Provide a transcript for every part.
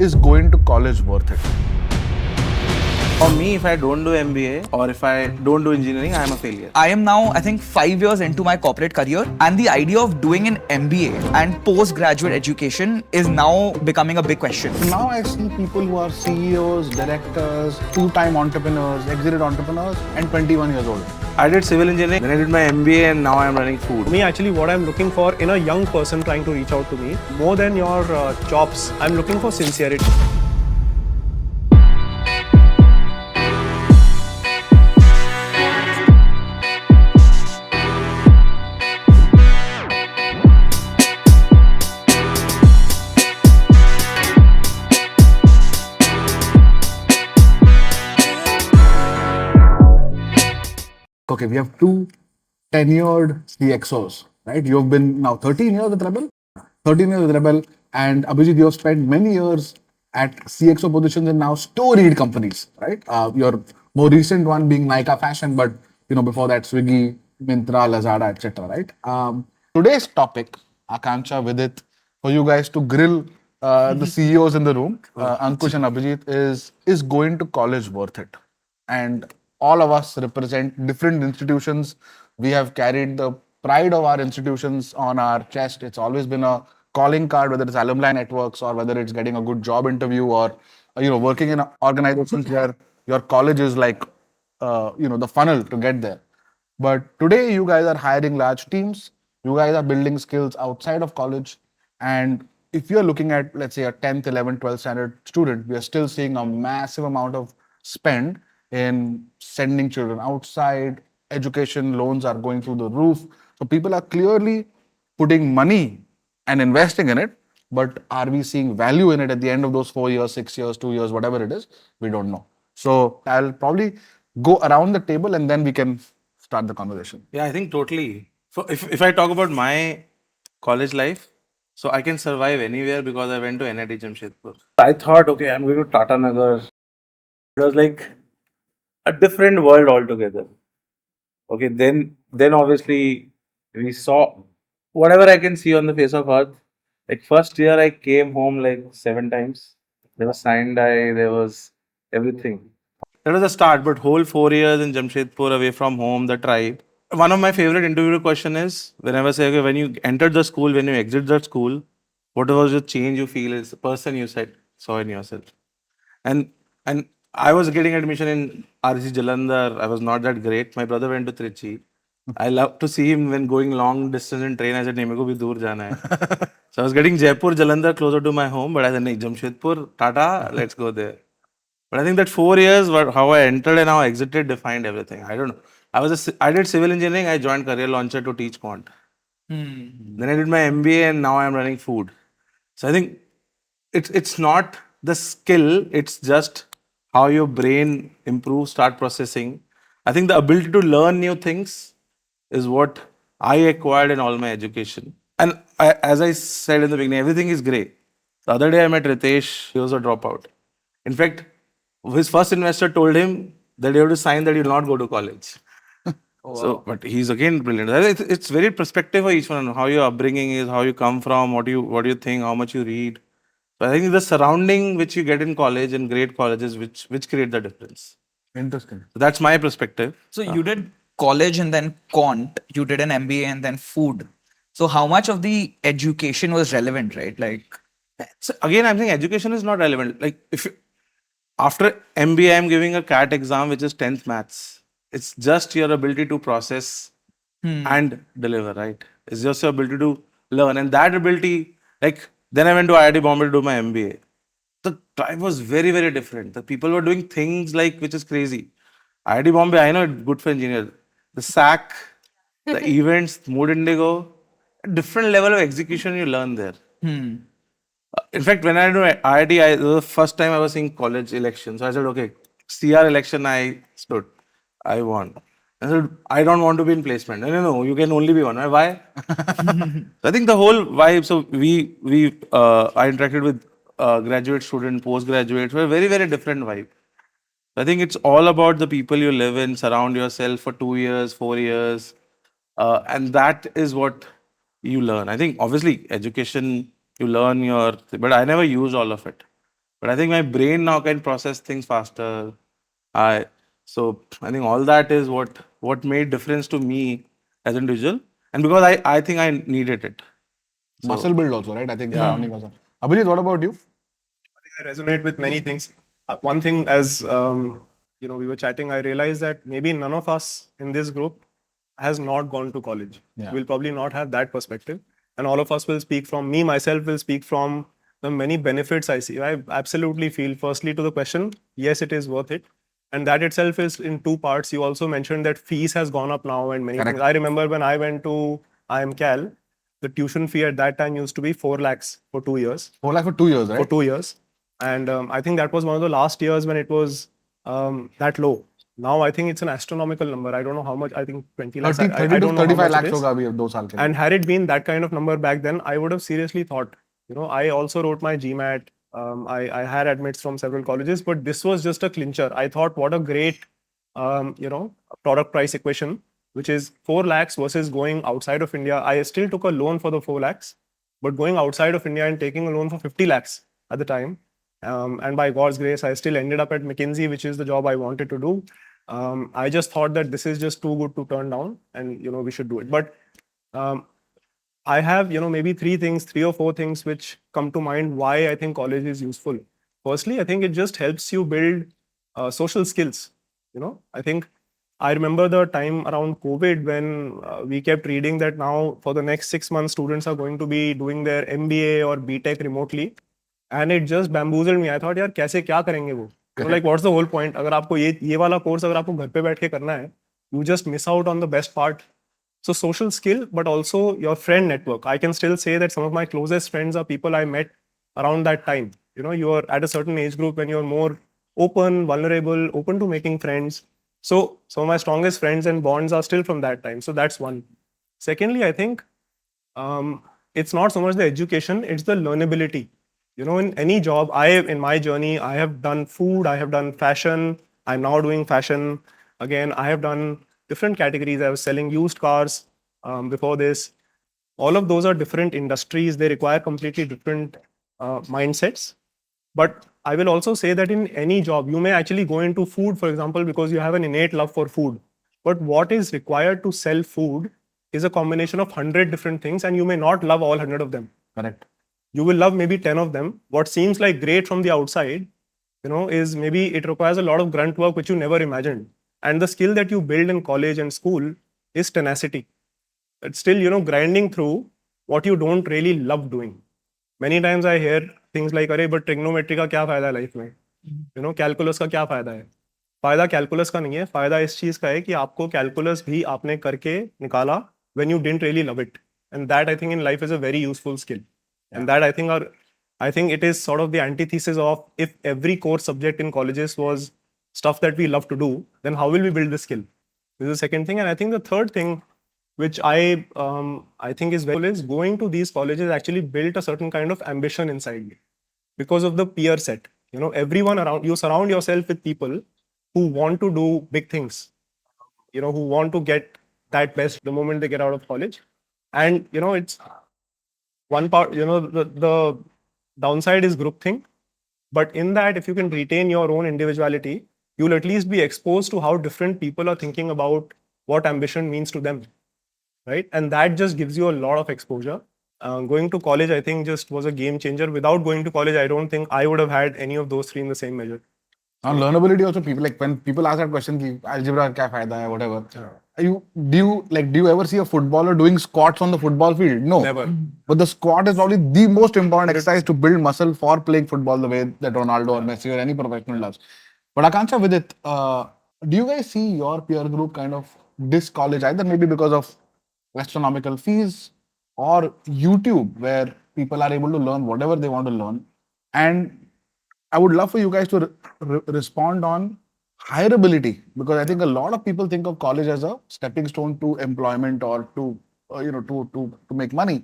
Is going to college worth it? For me, if I don't do MBA or if I don't do engineering, I am a failure. I am now, I think, 5 years into my corporate career, and the idea of doing an MBA and postgraduate education is now becoming a big question. So now I see people who are CEOs, directors, two-time entrepreneurs, exited entrepreneurs, and 21 years old. I did civil engineering, then I did my MBA, and now I am running food. Me, actually, what I'm looking for in a young person trying to reach out to me, more than your jobs, I'm looking for sincerity. Okay, we have two tenured CXOs, right? You've been now 13 years with Rebel, 13 years with Rebel, and Abhijeet, you have spent many years at CXO positions in now storied companies, right? Your more recent one being Nykaafashion, but before that, Swiggy, Myntra, Lazada, etc. Right? Today's topic, Akansha, Vidit, for you guys to grill the CEOs in the room, Ankush and Abhijeet, is going to college worth it? And all of us represent different institutions. We have carried the pride of our institutions on our chest. It's always been a calling card, whether it's alumni networks or whether it's getting a good job interview or working in organizations where your college is like the funnel to get there. But today you guys are hiring large teams. You guys are building skills outside of college. And if you're looking at, let's say, a 10th, 11th, 12th standard student, we are still seeing a massive amount of spend in sending children outside. Education loans are going through the roof. So people are clearly putting money and investing in it. But are we seeing value in it at the end of those 4 years, 6 years, 2 years, whatever it is? We don't know. So I'll probably go around the table and then we can start the conversation. Yeah, I think totally. So if I talk about my college life, so I can survive anywhere because I went to NIT Jamshedpur. I thought, okay, I'm going to Tata Nagar. It was like a different world altogether. Okay, then obviously we saw whatever I can see on the face of earth. Like first year I came home like 7 times. There was sign dye, there was everything. That was the start, but whole 4 years in Jamshedpur away from home, the tribe. One of my favorite interview question is whenever say, okay, when you entered the school, when you exit the school, what was the change you feel is the person you said saw in yourself? And I was getting admission in RC Jalandhar. I was not that great. My brother went to Trichy. I love to see him when going long distance in train. I said, "नहीं मेरे को भी दूर जाना है." So I was getting Jaipur, Jalandhar closer to my home, but I said, "नहीं Jamshedpur, Tata, let's go there." But I think that 4 years, how I entered and how I exited, defined everything. I don't know. I did civil engineering. I joined Career Launcher to teach quant. Then I did my MBA, and now I'm running food. So I think it's not the skill, it's just how your brain improves, start processing. I think the ability to learn new things is what I acquired in all my education. And as I said in the beginning, everything is great. The other day I met Ritesh, he was a dropout. In fact, his first investor told him that you have to sign that you'll not go to college. So, but he's again brilliant. It's very perspective for each one, how your upbringing is, how you come from, what you think, how much you read. So I think the surrounding which you get in college and great colleges which create the difference. Interesting. So that's my perspective. So you did college and then quant, you did an MBA and then food. So how much of the education was relevant, right? Like, So again, I'm saying education is not relevant. Like if after MBA, I'm giving a CAT exam which is 10th maths. It's just your ability to process and deliver, right? It's just your ability to learn. And that ability, like then I went to IIT Bombay to do my MBA. The tribe was very, very different. The people were doing things like which is crazy. IIT Bombay, I know it's good for engineers. The SAC, the events, Mood Indigo, a different level of execution you learn there. In fact, when I do IIT, it was the first time I was seeing college elections. So I said, okay, CR election, I stood. I won. I said, I don't want to be in placement. No, you can only be one. Why? So I think the whole vibe. So I interacted with graduate student, postgraduates. Were very, very different vibe. I think it's all about the people you live in, surround yourself for 2 years, 4 years, and that is what you learn. I think obviously education, you learn but I never used all of it. But I think my brain now can process things faster. I so I think all that is what made difference to me as an individual, and because I think I needed it. Muscle build also, right? I think Yeah. surrounding also. Abhijeet, what about you? I resonate with many things. One thing, as we were chatting, I realized that maybe none of us in this group has not gone to college. Yeah. We'll probably not have that perspective, and all of us will speak from me myself will speak from the many benefits I see. I absolutely feel, firstly, to the question, yes, it is worth it, and that itself is in two parts. You also mentioned that fees has gone up now, and many Correct. things. I remember when I went to IMCAL, the tuition fee at that time used to be 4 lakhs for 2 years. 4 lakh for 2 years, right? For 2 years. And I think that was one of the last years when it was that low. Now I think it's an astronomical number. I don't know how much. I think 20 lakhs. 30 I to don't know how 35 much lakhs it is. होगा अभी 2 साल के लिए. And had it been that kind of number back then, I would have seriously thought. I also wrote my GMAT. I had admits from several colleges, but this was just a clincher. I thought, what a great, product price equation, which is 4 lakhs versus going outside of India. I still took a loan for the 4 lakhs, but going outside of India and taking a loan for 50 lakhs at the time. And by God's grace, I still ended up at McKinsey, which is the job I wanted to do. I just thought that this is just too good to turn down, and we should do it. But I have, maybe three or four things which come to mind why I think college is useful. Firstly, I think it just helps you build social skills. I think I remember the time around COVID when we kept reading that now for the next 6 months, students are going to be doing their MBA or BTech remotely. And it just bamboozled me. I thought, यार कैसे क्या करेंगे वो? Like, what's the whole point? अगर आपको ये वाला course अगर आपको घर पे बैठ के करना है, you just miss out on the best part. So social skill, but also your friend network. I can still say that some of my closest friends are people I met around that time. You are at a certain age group when you're more open, vulnerable, open to making friends. So some of my strongest friends and bonds are still from that time. So that's one. Secondly, I think it's not so much the education, it's the learnability. In any job, in my journey, I have done food, I have done fashion, I'm now doing fashion. Again, I have done different categories. I was selling used cars before this. All of those are different industries. They require completely different mindsets. But I will also say that in any job, you may actually go into food, for example, because you have an innate love for food. But what is required to sell food is a combination of 100 different things, and you may not love all 100 of them. Correct. You will love maybe 10 of them. What seems like great from the outside, is maybe it requires a lot of grunt work which you never imagined. And the skill that you build in college and school is tenacity. It's still, grinding through what you don't really love doing. Many times I hear things like, अरे but trigonometry का क्या फायदा है life में? Calculus का क्या फायदा है? फायदा calculus का नहीं है, फायदा इस चीज का है कि आपको calculus भी आपने करके निकाला when you didn't really love it. And that I think in life is a very useful skill. And that I think it is sort of the antithesis of if every core subject in colleges was stuff that we love to do, then how will we build this skill? This is the second thing. And I think the third thing, which I think is very cool, is going to these colleges actually built a certain kind of ambition inside me because of the peer set. Everyone around you, surround yourself with people who want to do big things, who want to get that best the moment they get out of college. And, it's one part, the downside is groupthink. But in that, if you can retain your own individuality, you'll at least be exposed to how different people are thinking about what ambition means to them, right? And that just gives you a lot of exposure. Going to college, I think, just was a game changer. Without going to college, I don't think I would have had any of those three in the same measure. On learnability also, people when people ask that question, ki, algebra क्या फायदा है, whatever. Do you ever see a footballer doing squats on the football field? No. Never. But the squat is probably the most important exercise to build muscle for playing football the way that Ronaldo or Messi or any professional does. But Akansha, with it, do you guys see your peer group kind of this college either maybe because of astronomical fees or YouTube, where people are able to learn whatever they want to learn? And I would love for you guys to respond on hireability, because I think a lot of people think of college as a stepping stone to employment or to to make money.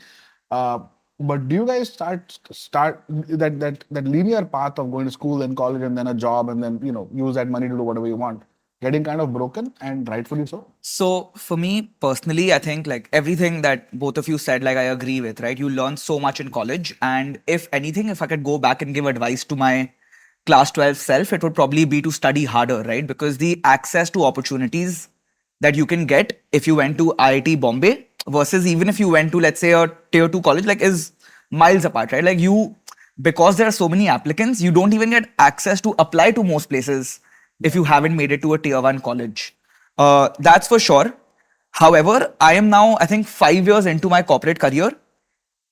But do you guys start that linear path of going to school and college and then a job and then use that money to do whatever you want, getting kind of broken, and rightfully so? So for me personally, I think like everything that both of you said, like I agree with, right? You learn so much in college, and if anything, if I could go back and give advice to my class 12 self, it would probably be to study harder, right? Because the access to opportunities that you can get if you went to IIT Bombay versus even if you went to, let's say, a tier 2 college, like, is miles apart, right? Like, because there are so many applicants, you don't even get access to apply to most places if you haven't made it to a tier 1 college. That's for sure. However, I am now, I think, 5 years into my corporate career,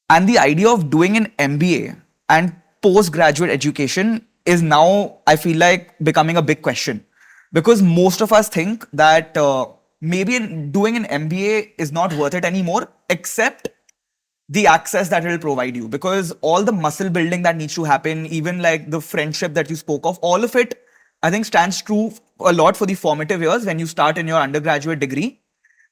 and the idea of doing an MBA and postgraduate education is now, I feel like, becoming a big question. Because most of us think that maybe doing an MBA is not worth it anymore, except the access that it will provide you. Because all the muscle building that needs to happen, even like the friendship that you spoke of, all of it, I think, stands true a lot for the formative years when you start in your undergraduate degree.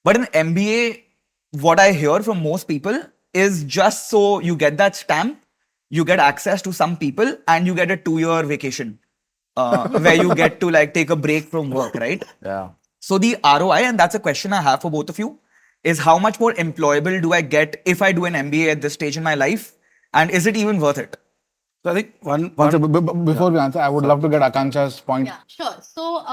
But an MBA, what I hear from most people is just so you get that stamp, you get access to some people, and you get a 2-year vacation where you get to like take a break from work, right? Yeah. So the ROI, and that's a question I have for both of you, is how much more employable do I get if I do an MBA at this stage in my life? And is it even worth it? So I think one Before we answer, I would love to get Akansha's point. Yeah, sure. So,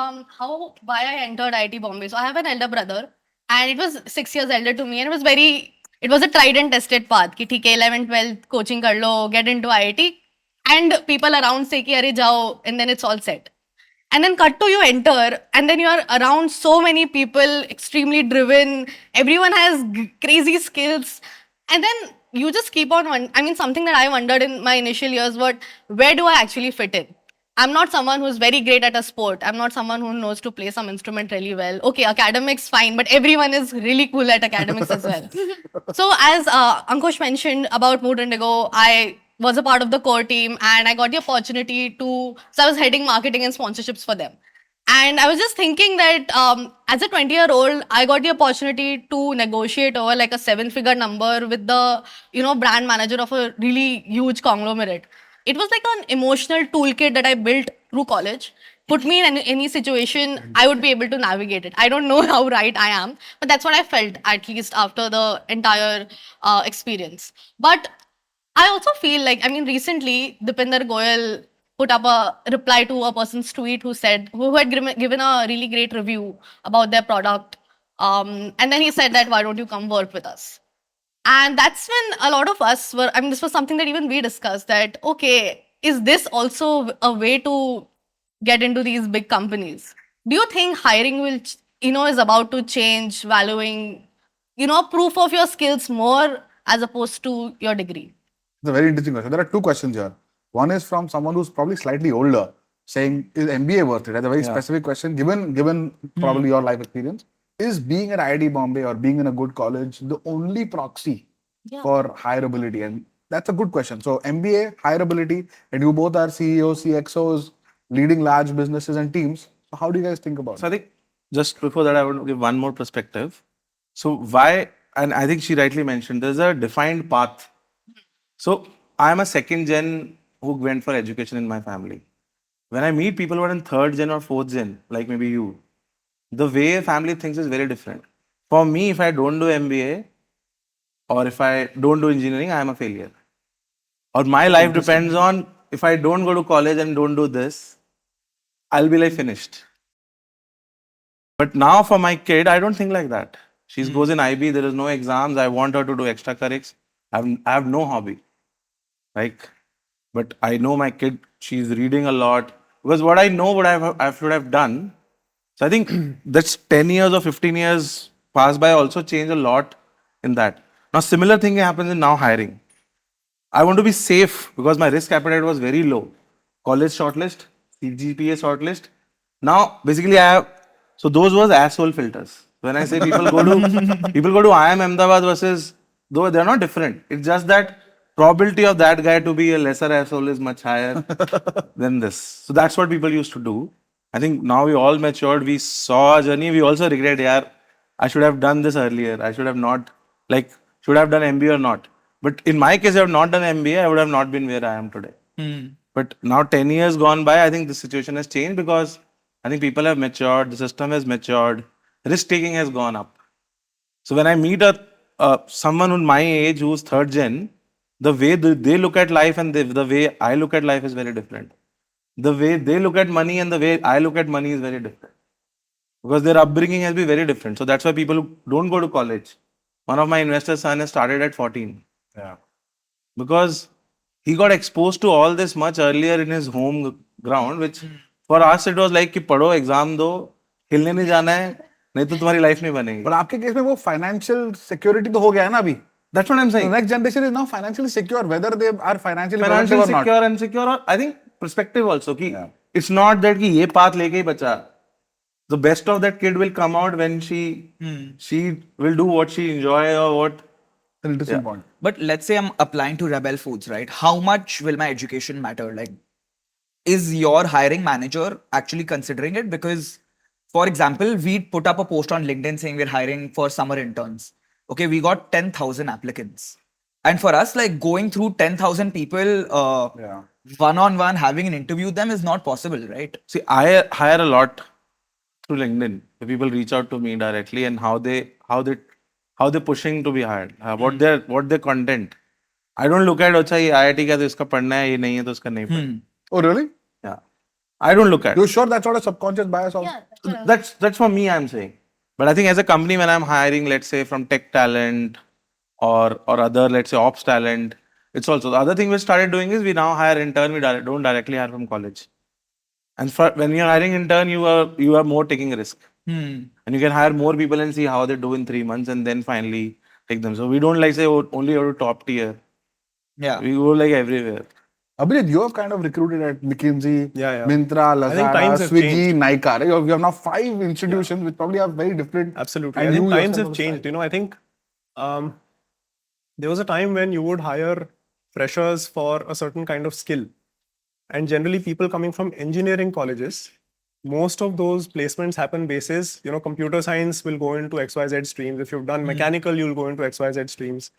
why I entered IIT Bombay? So, I have an elder brother, and it was 6 years elder to me, and it was a tried and tested path. Ki theek hai, 11, 12 coaching kar lo, get into IIT, and people around say ki arey jao, and then it's all set. And then cut to you enter, and then you are around so many people, extremely driven. Everyone has crazy skills, and then you just keep on. Something that I wondered in my initial years was, where do I actually fit in? I'm not someone who's very great at a sport. I'm not someone who knows to play some instrument really well. Okay, academics fine, but everyone is really cool at academics as well. So as Ankush mentioned about Mood Indigo, I was a part of the core team and I got the opportunity so I was heading marketing and sponsorships for them. And I was just thinking that as a 20-year-old, I got the opportunity to negotiate over like a 7-figure number with the brand manager of a really huge conglomerate. It was like an emotional toolkit that I built through college. Put me in any situation, I would be able to navigate it. I don't know how right I am, but that's what I felt, at least after the entire experience. But I also feel like, recently, Dipinder Goyal put up a reply to a person's tweet who had given a really great review about their product. And then he said that, why don't you come work with us? And that's when a lot of us this was something that even we discussed that, okay, is this also a way to get into these big companies? Do you think hiring is about to change, valuing, proof of your skills more as opposed to your degree? It's a very interesting question. There are two questions here. One is from someone who's probably slightly older, saying, is MBA worth it? That's a very specific question, given probably your life experience. Is being at IIT Bombay or being in a good college the only proxy for hireability? And that's a good question. So MBA, hireability, and you both are CEOs, CXOs, leading large businesses and teams. So how do you guys think about it? So I think just before that, I want to give one more perspective. So why, and I think she rightly mentioned, there's a defined path. So I'm a second gen who went for education in my family. When I meet people who are in third gen or fourth gen, like maybe you, the way family thinks is very different. For me, if I don't do MBA or if I don't do engineering, I am a failure. Or my life depends on if I don't go to college and don't do this, I'll be like finished. But now for my kid, I don't think like that. She goes in IB, there is no exams. I want her to do extra currics. I have no hobby. But I know my kid, she's reading a lot. Because what I know, what I should have done. So I think that's 10 years or 15 years pass by also change a lot in that. Now, similar thing happens in now hiring. I want to be safe because my risk appetite was very low. College shortlist, CGPA shortlist. Now, basically, so those was asshole filters. When I say people go to IIM Ahmedabad versus, though they're not different. It's just that probability of that guy to be a lesser asshole is much higher than this. So that's what people used to do. I think now we all matured. We saw a journey. We also regret, I should have done this earlier. I should have not, should have done MBA or not. But in my case, I have not done MBA. I would have not been where I am today. But now 10 years gone by, I think the situation has changed because I think people have matured. The system has matured. Risk taking has gone up. So when I meet someone in my age who's third gen, the way they look at life and the way I look at life is very different. the way they look at money and the way I look at money is very different. Because their upbringing has been very different. So that's why people who don't go to college. One of my investors' son has started at 14. Yeah. Because he got exposed to all this much earlier in his home ground, which for us it was like कि पढ़ो exam दो हिलने नहीं जाना है नहीं तो तुम्हारी लाइफ नहीं बनेगी. But आपके केस में वो financial security तो हो गया है ना अभी. That's what I'm The saying. next generation is now financially secure, whether they are financially Financially productive or not. secure and secure, और I think perspective also कि Yeah. it's not that कि ये path लेके ही बचा. The best of that kid will come out when she will do what she enjoy or what. An interesting point. But let's say I'm applying to Rebel Foods, right? How much will my education matter? Like, is your hiring manager actually considering it? Because, for example, we put up a post on LinkedIn saying we're hiring for summer interns. Okay, we got 10,000 applicants. And for us, like going through 10,000 people Yeah. one-on-one, having an interview with them is not possible, right? See, I hire a lot through LinkedIn. The people reach out to me directly and how they're pushing to be hired. What their content. I don't look at अच्छा ये IIT का तो इसका पढ़ना है ये नहीं है तो इसका नहीं पढ़ना. Oh, really? Yeah. I don't look at. You're sure that's not a subconscious bias also? Yeah. That's for me I'm saying. But I think as a company when I'm hiring, let's say from tech talent or other, let's say ops talent, it's also the other thing we started doing is we now hire intern. We don't directly hire from college. And when you're hiring intern, you are more taking a risk. And you can hire more people and see how they do in 3 months and then finally take them. So we don't like say only go to top tier. Yeah. We go like everywhere. Abhijeet, you have kind of recruited at McKinsey, Yeah. Mintra, I think Lazada, times have Swiggy, changed. Nykaa. Right? You have now 5 institutions which probably have very different. Absolutely. And I think you times yourself have are changed. style. You know, I think there was a time when you would hire freshers for a certain kind of skill. And generally, people coming from engineering colleges, most of those placements happen basis, you know, computer science will go into XYZ streams. If you've done mechanical, you'll go into XYZ streams.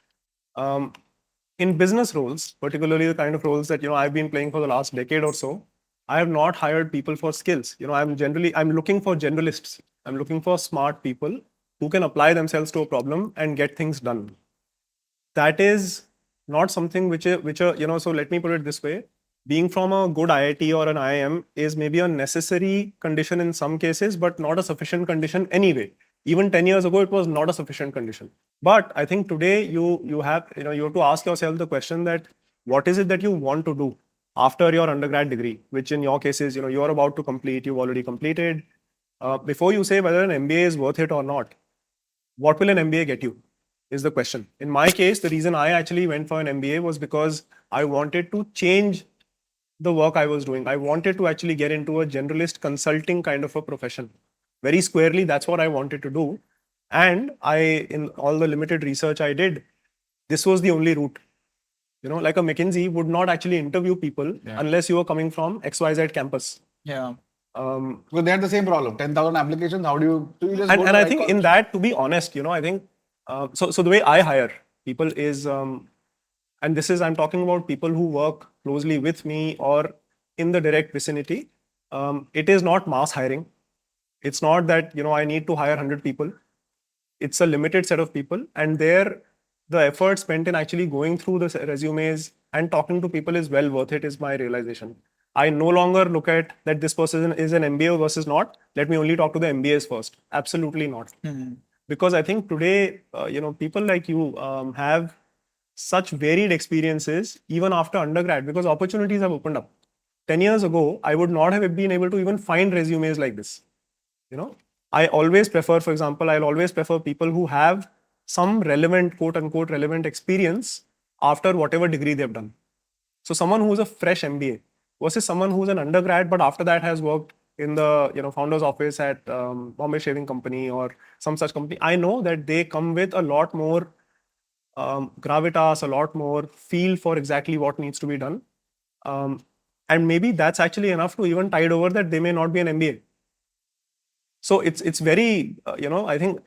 In business roles, particularly the kind of roles that, you know, I've been playing for the last decade or so, I have not hired people for skills. You know, I'm looking for generalists. I'm looking for smart people who can apply themselves to a problem and get things done. That is not something which you know, so let me put it this way. Being from a good IIT or an IIM is maybe a necessary condition in some cases, but not a sufficient condition anyway. Even 10 years ago, it was not a sufficient condition. But I think today you have to ask yourself the question that what is it that you want to do after your undergrad degree, which in your case is, you know, you're about to complete, you've already completed. Before you say whether an MBA is worth it or not, what will an MBA get you is the question. In my case, the reason I actually went for an MBA was because I wanted to change the work I was doing. I wanted to actually get into a generalist consulting kind of a profession. Very squarely, that's what I wanted to do. And in all the limited research I did, this was the only route. You know, like a McKinsey would not actually interview people unless you were coming from XYZ campus. Yeah. Well, they had the same problem. 10,000 applications. How do you just go to And the I right think college? in that, to be honest, you know, I think so the way I hire people is and this is I'm talking about people who work closely with me or in the direct vicinity. It is not mass hiring. It's not that, you know, I need to hire 100 people. It's a limited set of people, and the effort spent in actually going through the resumes and talking to people is well worth it, is my realization. I no longer look at that this person is an MBA versus not. Let me only talk to the MBAs first. Absolutely not. Because I think today, you know, people like you have such varied experiences even after undergrad because opportunities have opened up. 10 years ago, I would not have been able to even find resumes like this. You know, I always prefer, for example, I'll always prefer people who have some relevant, quote unquote, relevant experience after whatever degree they've done. So someone who's a fresh MBA versus someone who's an undergrad, but after that has worked in the, you know, founder's office at Bombay Shaving Company or some such company. I know that they come with a lot more gravitas, a lot more feel for exactly what needs to be done. And maybe that's actually enough to even tide over that they may not be an MBA. So it's very, you know, I think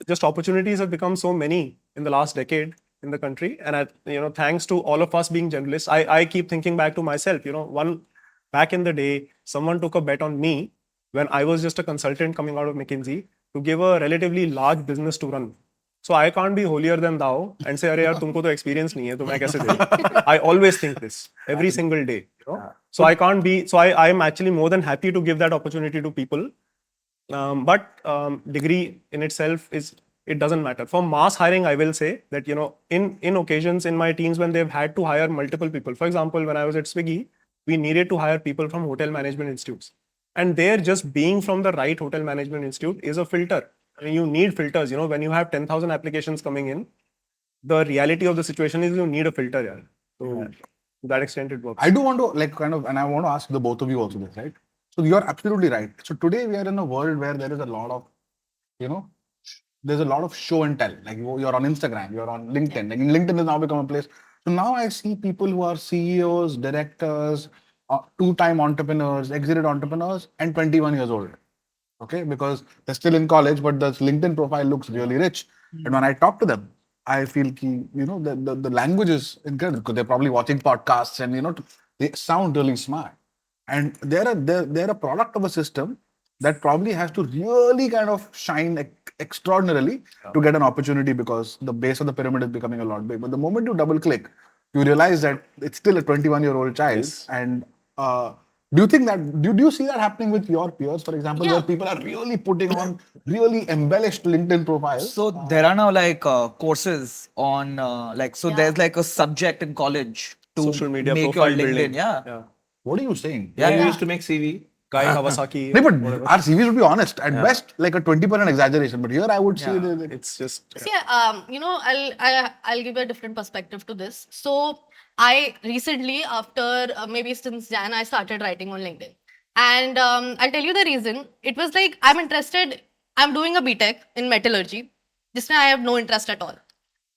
just opportunities have become so many in the last decade in the country. And, you know, thanks to all of us being journalists, I keep thinking back to myself, you know, back in the day, someone took a bet on me when I was just a consultant coming out of McKinsey to give a relatively large business to run. So I can't be holier than thou and say, "Arey yaar, tumko to experience nahi hai, to main kaise de?" I always think this every single day. So I can't be. So I'm actually more than happy to give that opportunity to people. But degree in itself it doesn't matter. For mass hiring, I will say that in occasions in my teams when they've had to hire multiple people. For example, when I was at Swiggy, we needed to hire people from hotel management institutes, and there just being from the right hotel management institute is a filter. I mean, you need filters. When you have 10,000 applications coming in, the reality of the situation is you need a filter. Yeah. So to that extent, it works. I do want to and I want to ask the both of you also this, right? So you're absolutely right. So today we are in a world where there is a lot of, there's a lot of show and tell. Like you're on Instagram, you're on LinkedIn. Like LinkedIn has now become a place. So now I see people who are CEOs, directors, two-time entrepreneurs, exited entrepreneurs, and 21 years old. Okay, because they're still in college, but the LinkedIn profile looks really rich. And when I talk to them, I feel the language is incredible because they're probably watching podcasts and they sound really smart. And they're a product of a system that probably has to really kind of shine extraordinarily to get an opportunity because the base of the pyramid is becoming a lot big. But the moment you double click, you realize that it's still a 21-year-old child. Yes. And do you think that, do you see that happening with your peers, for example, Yeah. where people are really putting on really embellished LinkedIn profiles? So there are now like courses on there's like a subject in college to Social media make profile your LinkedIn. building. Yeah. What are you saying? Yeah, We yeah. used to make CV. Guy Kawasaki. No, but whatever. our CVs would be honest. At best, like a 20% exaggeration. But here I would see It's just See, I'll give a different perspective to this. So I recently, after maybe since Jan, I started writing on LinkedIn, and I'll tell you the reason. It was like I'm interested. I'm doing a BTech in metallurgy. This time I have no interest at all.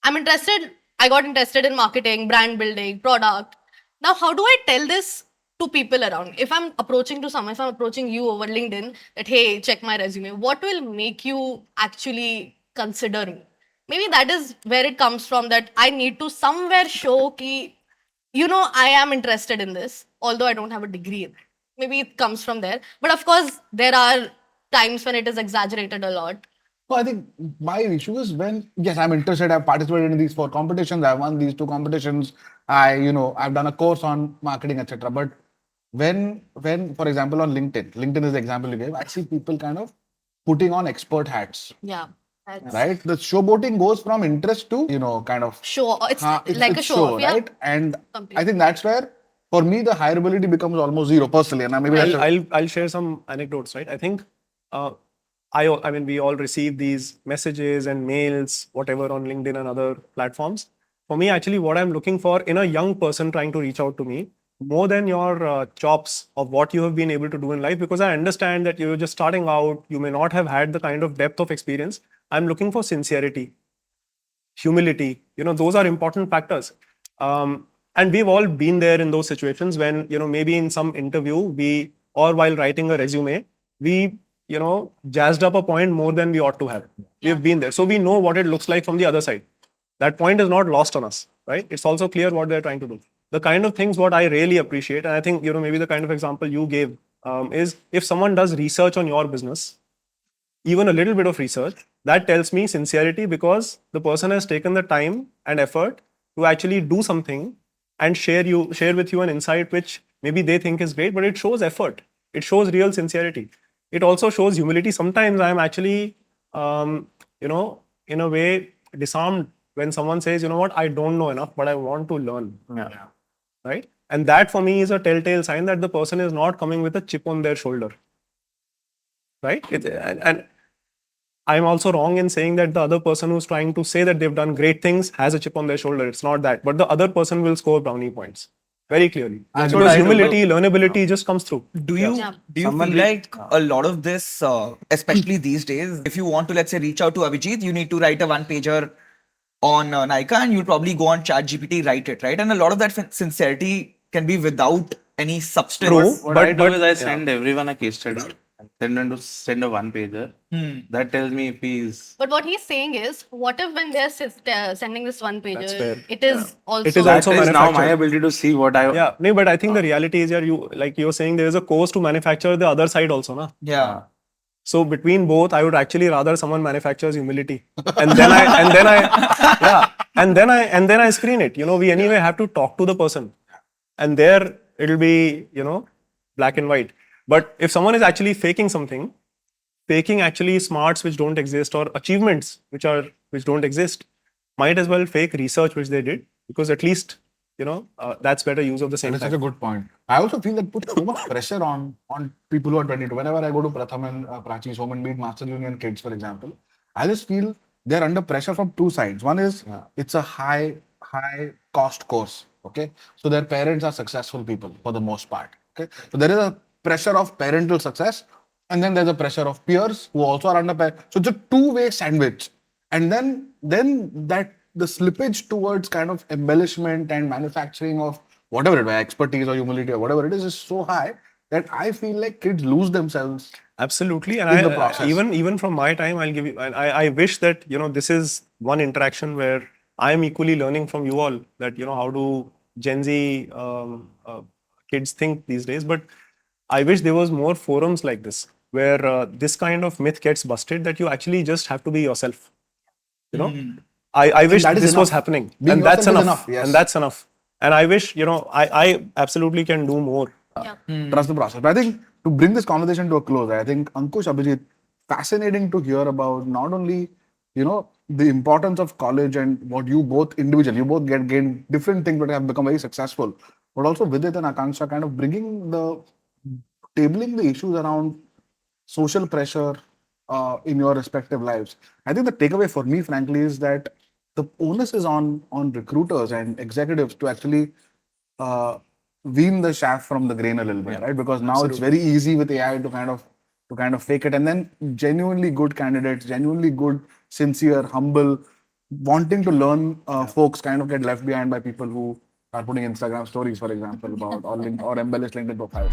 I'm interested. I got interested in marketing, brand building, product. Now, how do I tell this to people around? If I'm approaching to someone, if I'm approaching you over LinkedIn, that hey, check my resume, what will make you actually consider me? Maybe that is where it comes from, that I need to somewhere show ki, I am interested in this, although I don't have a degree in it. Maybe it comes from there. But of course, there are times when it is exaggerated a lot. So I think my issue is when, yes, I'm interested, I've participated in these 4 competitions, I've won these 2 competitions, I've done a course on marketing, etc. But when, for example, on LinkedIn is the example you gave, I see people kind of putting on expert hats, Yeah. That's right? The showboating goes from interest to, kind of show. It's like a show off, yeah. right? And Completely. I think that's where, for me, the hireability becomes almost zero personally. And maybe that's I'll share some anecdotes, right? I think I mean we all receive these messages and mails, whatever, on LinkedIn and other platforms. For me, actually, what I'm looking for in a young person trying to reach out to me, more than your chops of what you have been able to do in life, because I understand that you're just starting out, you may not have had the kind of depth of experience. I'm looking for sincerity, humility. Those are important factors. And we've all been there in those situations when, maybe in some interview, or while writing a resume, we, jazzed up a point more than we ought to have. We've been there. So we know what it looks like from the other side. That point is not lost on us, right? It's also clear what they're trying to do. The kind of things what I really appreciate, and I think, maybe the kind of example you gave is if someone does research on your business, even a little bit of research, that tells me sincerity because the person has taken the time and effort to actually do something and share with you an insight which maybe they think is great, but it shows effort. It shows real sincerity. It also shows humility. Sometimes I'm actually, in a way, disarmed when someone says, what, I don't know enough, but I want to learn. Yeah. Right? And that for me is a telltale sign that the person is not coming with a chip on their shoulder. Right? And I'm also wrong in saying that the other person who's trying to say that they've done great things has a chip on their shoulder. It's not that. But the other person will score brownie points very clearly. And So humility, learnability just comes through. Do you feel like a lot of this, especially these days, if you want to, let's say, reach out to Abhijeet, you need to write a 1-pager on Nykaa and you'll probably go on ChatGPT, write it, right? And a lot of that sincerity can be without any substance. True. What I do is I send everyone a case study. Send a 1-pager. That tells me if he's. But what he's saying is, what if when they're sending this 1-pager, fair. it is also. It is That also is now my manufactured. ability to see what I. Yeah, no, but I think the reality is, you're saying there is a course to manufacture the other side also, na? Yeah. So between both, I would actually rather someone manufactures humility, and then I screen it. We anyway have to talk to the person, and there it'll be, black and white. But if someone is actually faking something, faking actually smarts which don't exist or achievements which don't exist, might as well fake research which they did, because at least that's better use of the same That's time. such a good point. I also feel that puts so much pressure on people who are 22. Whenever I go to Pratham and Prachi's home and meet Master Union kids, for example, I just feel they're under pressure from two sides. One is it's a high cost course. Okay, so their parents are successful people for the most part. Okay, so there is a pressure of parental success, and then there's a pressure of peers who also are under pressure. So it's a two-way sandwich. And then that the slippage towards kind of embellishment and manufacturing of whatever it is, expertise or humility or whatever it is so high that I feel like kids lose themselves. Absolutely, and in the process. even from my time, I'll give you. I wish that this is one interaction where I am equally learning from you all, that how do Gen Z kids think these days. But I wish there was more forums like this where this kind of myth gets busted, that you actually just have to be yourself. I wish that is this was enough. happening, Being and that's yourself is enough. enough, yes. And that's enough. And I wish I absolutely can do more. Trust the process. But I think to bring this conversation to a close, I think Ankush, Abhijeet, fascinating to hear about not only the importance of college and what you both individually, you both gain different things but have become very successful, but also Vidit and Akansha kind of tabling the issues around social pressure in your respective lives. I think the takeaway for me, frankly, is that the onus is on recruiters and executives to actually wean the shaft from the grain a little bit, right? Because now it's very easy with AI to kind of fake it, and then genuinely good candidates, genuinely good, sincere, humble, wanting to learn folks kind of get left behind by people who are putting Instagram stories, for example, about or embellished LinkedIn profiles.